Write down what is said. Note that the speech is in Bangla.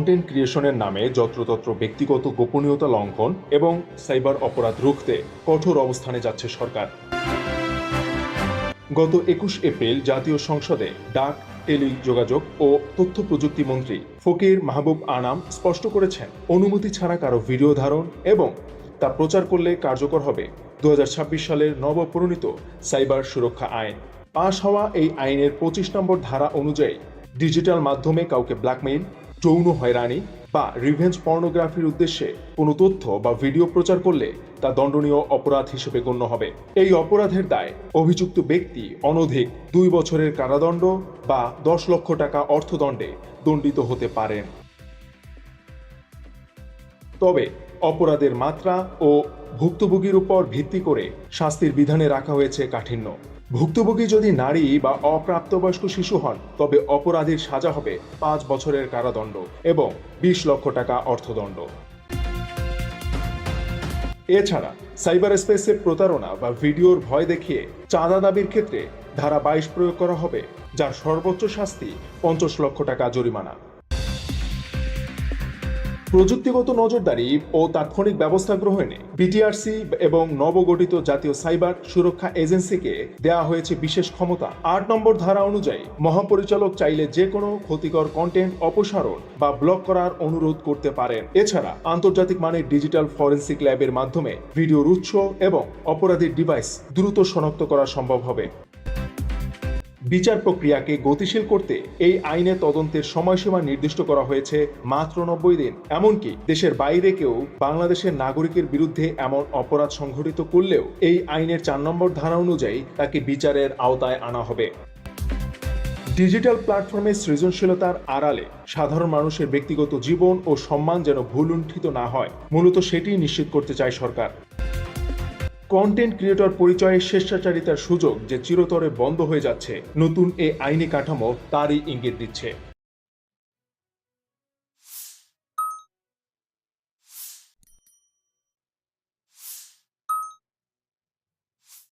কন্টেন্ট ক্রিয়েশনের নামে যত্রতত্র ব্যক্তিগত গোপনীয়তা লঙ্ঘন এবং সাইবার অপরাধ রুখতে কঠোর অবস্থানে যাচ্ছে সরকার। গত ২১ এপ্রিল জাতীয় সংসদে ডাক, টেলিযোগাযোগ ও তথ্য প্রযুক্তি মন্ত্রী ফকির মাহবুব আনাম স্পষ্ট করেছেন, অনুমতি ছাড়া কারো ভিডিও ধারণ এবং তা প্রচার করলে কার্যকর হবে ২০২৬ সালের নবপ্রণীত সাইবার সুরক্ষা আইন। পাশ হওয়া এই আইনের ২৫ নম্বর ধারা অনুযায়ী ডিজিটাল মাধ্যমে কাউকে ব্ল্যাকমেইল, যৌন হয়রানি বা রিভেঞ্জ পর্নোগ্রাফির উদ্দেশ্যে কোনো তথ্য বা ভিডিও প্রচার করলে তা দণ্ডনীয় অপরাধ হিসেবে গণ্য হবে। এই অপরাধের দায় অভিযুক্ত ব্যক্তি অনধিক ২ বছরের কারাদণ্ড বা ১০ লক্ষ টাকা অর্থদণ্ডে দণ্ডিত হতে পারেন। তবে অপরাধের মাত্রা ও ভুক্তভোগীর উপর ভিত্তি করে শাস্তির বিধানে রাখা হয়েছে কাঠিন্য। ভুক্তভোগী যদি নারী বা অপ্রাপ্তবয়স্ক শিশু হন তবে অপরাধীর সাজা হবে ৫ বছরের কারাদণ্ড এবং ২০ লক্ষ টাকা অর্থদণ্ড। এছাড়া সাইবার স্পেসে প্রতারণা বা ভিডিওর ভয় দেখিয়ে চাঁদা দাবির ক্ষেত্রে ধারা ২২ প্রয়োগ করা হবে, যার সর্বোচ্চ শাস্তি ৫০ লক্ষ টাকা জরিমানা। প্রযুক্তিগত নজরদারি ও তাৎক্ষণিক ব্যবস্থা গ্রহণে বিটিআরসি এবং নবগঠিত জাতীয় সাইবার সুরক্ষা এজেন্সিকে দেওয়া হয়েছে বিশেষ ক্ষমতা। ৮ নম্বর ধারা অনুযায়ী মহাপরিচালক চাইলে যে কোনো ক্ষতিকর কন্টেন্ট অপসারণ বা ব্লক করার অনুরোধ করতে পারেন। এছাড়া আন্তর্জাতিক মানের ডিজিটাল ফরেনসিক ল্যাবের মাধ্যমে ভিডিওর উৎস এবং অপরাধীর ডিভাইস দ্রুত শনাক্ত করা সম্ভব হবে। বিচার প্রক্রিয়াকে গতিশীল করতে এই আইনে তদন্তের সময়সীমা নির্দিষ্ট করা হয়েছে মাত্র ৯০ দিন। এমনকি দেশের বাইরে কেউ বাংলাদেশের নাগরিকের বিরুদ্ধে এমন অপরাধ সংঘটিত করলেও এই আইনের ৪ নম্বর ধারা অনুযায়ী তাকে বিচারের আওতায় আনা হবে। ডিজিটাল প্ল্যাটফর্মে সৃজনশীলতার আড়ালে সাধারণ মানুষের ব্যক্তিগত জীবন ও সম্মান যেন ভুলুণ্ঠিত না হয়, মূলত সেটিই নিশ্চিত করতে চায় সরকার। কন্টেন্ট ক্রিয়েটর পরিচয়ে স্বেচ্ছাচারিতার সুযোগ যে চিরতরে বন্ধ হয়ে যাচ্ছে, নতুন এই আইনি কাঠামো তারই ইঙ্গিত দিচ্ছে।